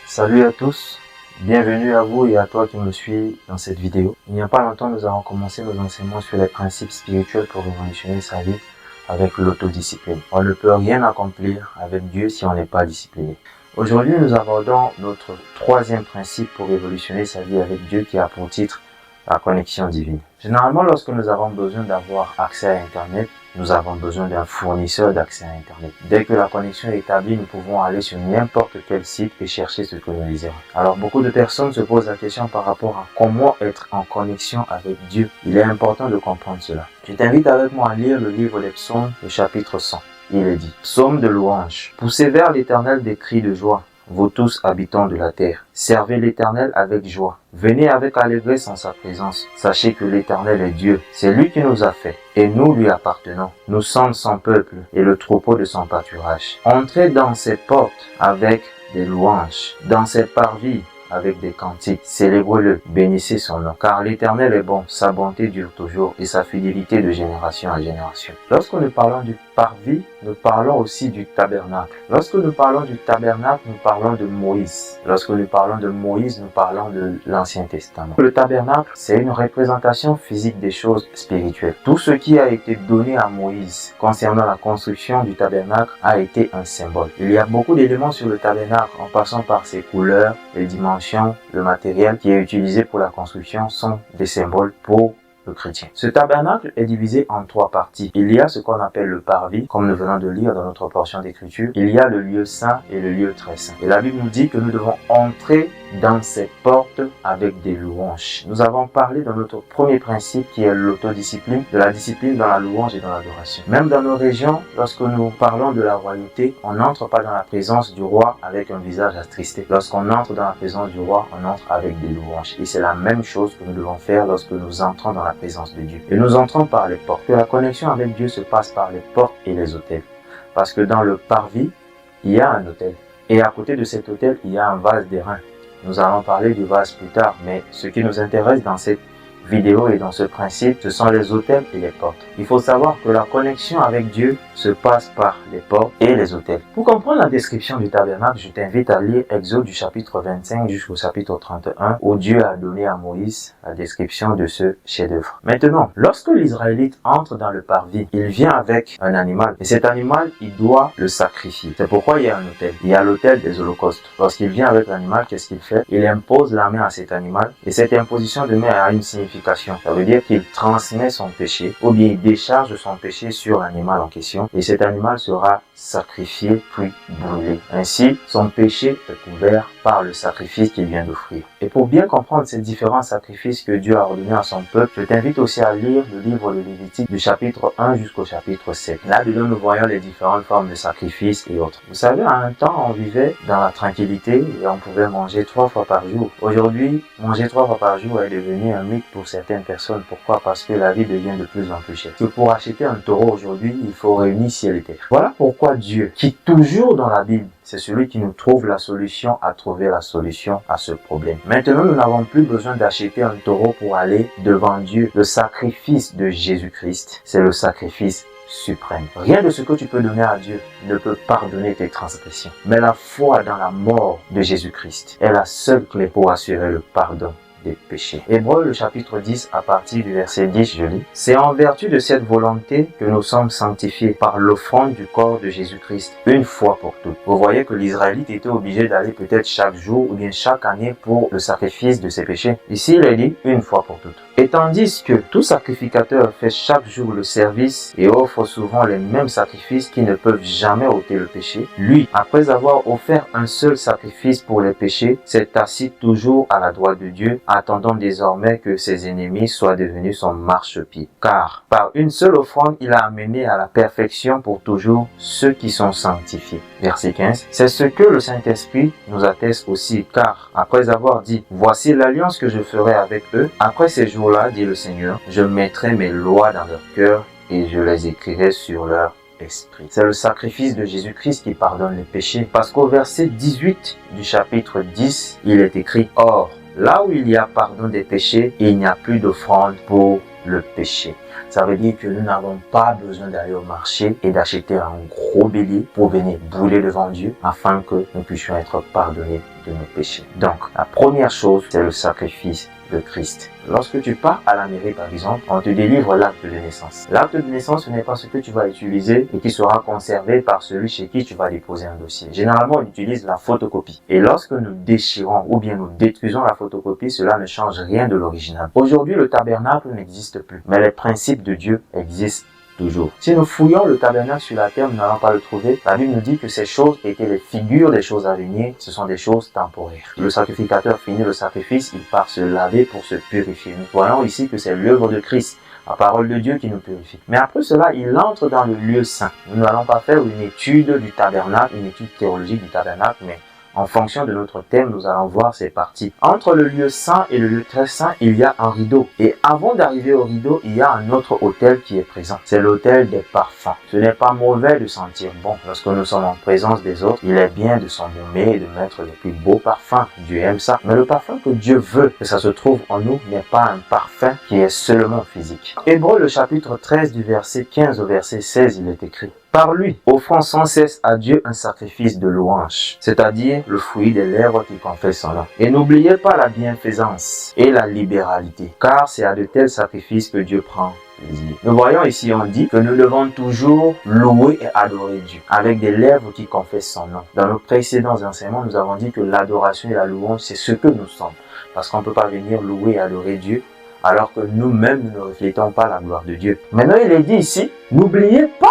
Salut à tous, bienvenue à vous et à toi qui me suis dans cette vidéo. Il n'y a pas longtemps, nous avons commencé nos enseignements sur les principes spirituels pour révolutionner sa vie avec l'autodiscipline. On ne peut rien accomplir avec Dieu si on n'est pas discipliné. Aujourd'hui, nous abordons notre troisième principe pour révolutionner sa vie avec Dieu qui a pour titre la connexion divine. Généralement, lorsque nous avons besoin d'avoir accès à Internet, nous avons besoin d'un fournisseur d'accès à Internet. Dès que la connexion est établie, nous pouvons aller sur n'importe quel site et chercher ce que nous désirons. Alors, beaucoup de personnes se posent la question par rapport à comment être en connexion avec Dieu. Il est important de comprendre cela. Je t'invite avec moi à lire le livre des Psaumes, le chapitre 100. Il est dit, Psaume de louange. Poussez vers l'Éternel des cris de joie, vous tous habitants de la terre. Servez l'Éternel avec joie. Venez avec allégresse en sa présence. Sachez que l'Éternel est Dieu. C'est lui qui nous a fait et nous lui appartenons. Nous sommes son peuple et le troupeau de son pâturage. Entrez dans ses portes avec des louanges, dans ses parvis avec des cantiques. Célébrez-le, bénissez son nom. Car l'Éternel est bon, sa bonté dure toujours et sa fidélité de génération en génération. Lorsque nous parlons du parvis, nous parlons aussi du tabernacle. Lorsque nous parlons du tabernacle, nous parlons de Moïse. Lorsque nous parlons de Moïse, nous parlons de l'Ancien Testament. Le tabernacle, c'est une représentation physique des choses spirituelles. Tout ce qui a été donné à Moïse concernant la construction du tabernacle a été un symbole. Il y a beaucoup d'éléments sur le tabernacle en passant par ses couleurs, les dimensions, le matériel qui est utilisé pour la construction sont des symboles pour le chrétien. Ce tabernacle est divisé en trois parties. Il y a ce qu'on appelle le parvis, comme nous venons de lire dans notre portion d'écriture. Il y a le lieu saint et le lieu très saint. Et la Bible nous dit que nous devons entrer dans ces portes avec des louanges. Nous avons parlé dans notre premier principe qui est l'autodiscipline, de la discipline dans la louange et dans l'adoration. Même dans nos régions, lorsque nous parlons de la royauté, on n'entre pas dans la présence du roi avec un visage attristé. Lorsqu'on entre dans la présence du roi, on entre avec des louanges. Et c'est la même chose que nous devons faire lorsque nous entrons dans la présence de Dieu. Et nous entrons par les portes. Que la connexion avec Dieu se passe par les portes et les autels. Parce que dans le parvis, il y a un autel. Et à côté de cet autel, il y a un vase d'airain. Nous allons parler du vase plus tard, mais ce qui nous intéresse dans cette vidéo et dans ce principe, ce sont les autels et les portes. Il faut savoir que la connexion avec Dieu se passe par les portes et les autels. Pour comprendre la description du tabernacle, je t'invite à lire Exode du chapitre 25 jusqu'au chapitre 31, où Dieu a donné à Moïse la description de ce chef-d'œuvre. Maintenant, lorsque l'Israélite entre dans le parvis, il vient avec un animal. Et cet animal, il doit le sacrifier. C'est pourquoi il y a un autel. Il y a l'autel des holocaustes. Lorsqu'il vient avec l'animal, qu'est-ce qu'il fait? Il impose la main à cet animal. Et cette imposition de main a une signification. Ça veut dire qu'il transmet son péché ou bien il décharge son péché sur l'animal en question et cet animal sera sacrifié puis brûlé. Ainsi, son péché est couvert par le sacrifice qu'il vient d'offrir. Et pour bien comprendre ces différents sacrifices que Dieu a ordonnés à son peuple, je t'invite aussi à lire le livre de Lévitique du chapitre 1 jusqu'au chapitre 7. Là-dedans, nous voyons les différentes formes de sacrifices et autres. Vous savez, à un temps, on vivait dans la tranquillité et on pouvait manger 3 fois par jour. Aujourd'hui, manger 3 fois par jour est devenu un mythe pour certaines personnes. Pourquoi? Parce que la vie devient de plus en plus chère. Que pour acheter un taureau aujourd'hui, il faut réunir ciel et terre. Voilà pourquoi Dieu, qui toujours dans la Bible, c'est celui qui nous trouve la solution à trouver la solution à ce problème. Maintenant, nous n'avons plus besoin d'acheter un taureau pour aller devant Dieu. Le sacrifice de Jésus-Christ, c'est le sacrifice suprême. Rien de ce que tu peux donner à Dieu ne peut pardonner tes transgressions. Mais la foi dans la mort de Jésus-Christ est la seule clé pour assurer le pardon des péchés. Hébreux, le chapitre 10, à partir du verset 10, je lis. C'est en vertu de cette volonté que nous sommes sanctifiés par l'offrande du corps de Jésus-Christ, une fois pour toutes. Vous voyez que l'Israélite était obligé d'aller peut-être chaque jour ou bien chaque année pour le sacrifice de ses péchés. Ici, il est dit une fois pour toutes. Et tandis que tout sacrificateur fait chaque jour le service et offre souvent les mêmes sacrifices qui ne peuvent jamais ôter le péché, lui, après avoir offert un seul sacrifice pour les péchés, s'est assis toujours à la droite de Dieu, attendant désormais que ses ennemis soient devenus son marchepied. Car par une seule offrande, il a amené à la perfection pour toujours ceux qui sont sanctifiés. Verset 15. C'est ce que le Saint-Esprit nous atteste aussi, car après avoir dit, voici l'alliance que je ferai avec eux, après ces jours-là, dit le Seigneur, je mettrai mes lois dans leur cœur et je les écrirai sur leur esprit. C'est le sacrifice de Jésus-Christ qui pardonne les péchés. Parce qu'au verset 18 du chapitre 10, il est écrit, or, là où il y a pardon des péchés, il n'y a plus d'offrande pour le péché. Ça veut dire que nous n'avons pas besoin d'aller au marché et d'acheter un gros bélier pour venir brûler devant Dieu afin que nous puissions être pardonnés de nos péchés. Donc, la première chose, c'est le sacrifice de Christ. Lorsque tu pars à la mairie, par exemple, on te délivre l'acte de naissance. L'acte de naissance, ce n'est pas ce que tu vas utiliser et qui sera conservé par celui chez qui tu vas déposer un dossier. Généralement, on utilise la photocopie. Et lorsque nous déchirons ou bien nous détruisons la photocopie, cela ne change rien de l'original. Aujourd'hui, le tabernacle n'existe plus, mais les principes de Dieu existent toujours. Si nous fouillons le tabernacle sur la terre, nous n'allons pas le trouver. La Bible nous dit que ces choses étaient les figures des choses à venir. Ce sont des choses temporaires. Le sacrificateur finit le sacrifice, il part se laver pour se purifier. Nous voyons ici que c'est l'œuvre de Christ, la parole de Dieu qui nous purifie. Mais après cela, il entre dans le lieu saint. Nous n'allons pas faire une étude du tabernacle, une étude théologique du tabernacle, mais en fonction de notre thème, nous allons voir ces parties. Entre le lieu saint et le lieu très saint, il y a un rideau. Et avant d'arriver au rideau, il y a un autre autel qui est présent. C'est l'autel des parfums. Ce n'est pas mauvais de sentir bon. Lorsque nous sommes en présence des autres, il est bien de s'embaumer et de mettre les plus beaux parfums. Dieu aime ça. Mais le parfum que Dieu veut que ça se trouve en nous n'est pas un parfum qui est seulement physique. Hébreux, le chapitre 13 du verset 15 au verset 16, il est écrit: par lui, offrant sans cesse à Dieu un sacrifice de louange, c'est-à-dire le fruit des lèvres qui confessent son nom. Et n'oubliez pas la bienfaisance et la libéralité, car c'est à de tels sacrifices que Dieu prend plaisir. Nous voyons ici, on dit que nous devons toujours louer et adorer Dieu, avec des lèvres qui confessent son nom. Dans nos précédents enseignements, nous avons dit que l'adoration et la louange, c'est ce que nous sommes. Parce qu'on ne peut pas venir louer et adorer Dieu alors que nous-mêmes, nous ne reflétons pas la gloire de Dieu. Maintenant, il est dit ici, n'oubliez pas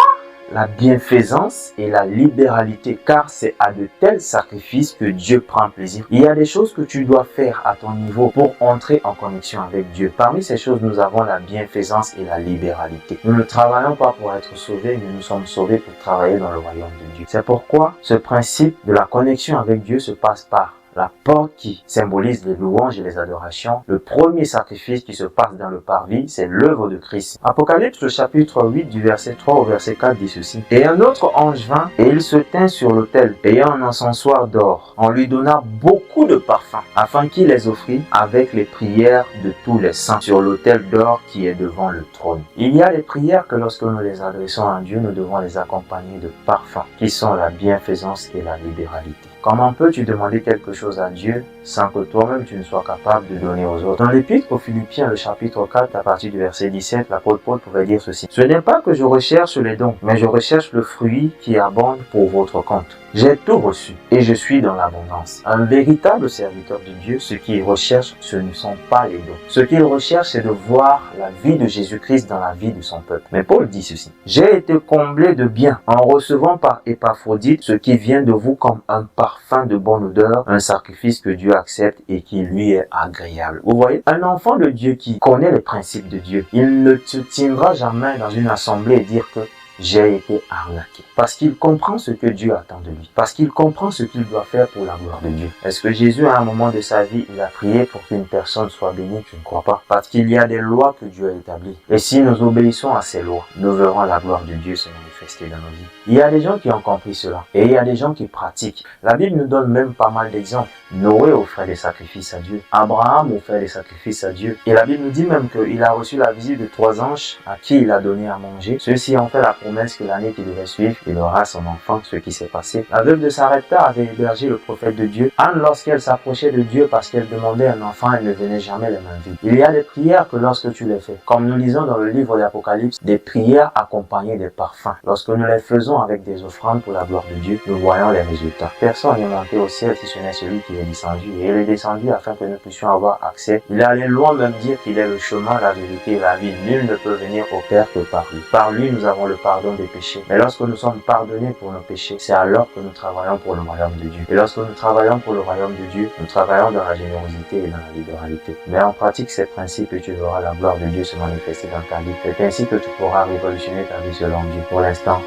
la bienfaisance et la libéralité, car c'est à de tels sacrifices que Dieu prend plaisir. Il y a des choses que tu dois faire à ton niveau pour entrer en connexion avec Dieu. Parmi ces choses, nous avons la bienfaisance et la libéralité. Nous ne travaillons pas pour être sauvés, mais nous sommes sauvés pour travailler dans le royaume de Dieu. C'est pourquoi ce principe de la connexion avec Dieu se passe par la porte qui symbolise les louanges et les adorations. Le premier sacrifice qui se passe dans le parvis, c'est l'œuvre de Christ. Apocalypse, le chapitre 8 du verset 3 au verset 4 dit ceci: et un autre ange vint, et il se tint sur l'autel, ayant un encensoir d'or. On lui donna beaucoup de parfums, afin qu'il les offrît avec les prières de tous les saints sur l'autel d'or qui est devant le trône. Il y a des prières que lorsque nous les adressons à Dieu, nous devons les accompagner de parfums, qui sont la bienfaisance et la libéralité. Comment peux-tu demander quelque chose à Dieu sans que toi-même tu ne sois capable de donner aux autres? Dans l'Épître aux Philippiens, le chapitre 4, à partir du verset 17, l'apôtre Paul pouvait dire ceci: ce n'est pas que je recherche les dons, mais je recherche le fruit qui abonde pour votre compte. J'ai tout reçu et je suis dans l'abondance. Un véritable serviteur de Dieu, ce qu'il recherche, ce ne sont pas les dons. Ce qu'il recherche, c'est de voir la vie de Jésus-Christ dans la vie de son peuple. Mais Paul dit ceci: j'ai été comblé de bien en recevant par Épaphrodite ce qui vient de vous comme un parfum de bonne odeur, un sacrifice que Dieu accepte et qui lui est agréable. Vous voyez, un enfant de Dieu qui connaît les principes de Dieu, il ne se tiendra jamais dans une assemblée et dire que j'ai été arnaqué. Parce qu'il comprend ce que Dieu attend de lui. Parce qu'il comprend ce qu'il doit faire pour la gloire de Dieu. Est-ce que Jésus, à un moment de sa vie, il a prié pour qu'une personne soit bénie? Je ne crois pas. Parce qu'il y a des lois que Dieu a établies. Et si nous obéissons à ces lois, nous verrons la gloire de Dieu se manifester dans nos vies. Il y a des gens qui ont compris cela. Et il y a des gens qui pratiquent. La Bible nous donne même pas mal d'exemples. Noé offrait des sacrifices à Dieu. Abraham offrait des sacrifices à Dieu. Et la Bible nous dit même qu'il a reçu la visite de 3 anges à qui il a donné à manger. Ceux-ci ont fait la promesse que l'année qui devait suivre, il aura son enfant, ce qui s'est passé. La veuve de Sarepta avait hébergé le prophète de Dieu. Anne, lorsqu'elle s'approchait de Dieu parce qu'elle demandait un enfant, elle ne venait jamais les mains vides. Il y a des prières que lorsque tu les fais, comme nous lisons dans le livre d'Apocalypse, des prières accompagnées des parfums. Lorsque nous les faisons avec des offrandes pour la gloire de Dieu, nous voyons les résultats. Personne n'est monté au ciel si ce n'est celui qui est descendu. Et il est descendu afin que nous puissions avoir accès. Il est allé loin même dire qu'il est le chemin, la vérité et la vie. Nul ne peut venir au Père que par lui. Par lui, nous avons le pardon des péchés. Mais lorsque nous sommes pardonnés pour nos péchés, c'est alors que nous travaillons pour le royaume de Dieu. Et lorsque nous travaillons pour le royaume de Dieu, nous travaillons dans la générosité et dans la libéralité. Mais en pratique ces principes et tu verras la gloire de Dieu se manifester dans ta vie. C'est ainsi que tu pourras révolutionner ta vie selon Dieu. Pour l'instant,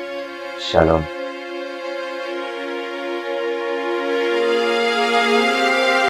shalom.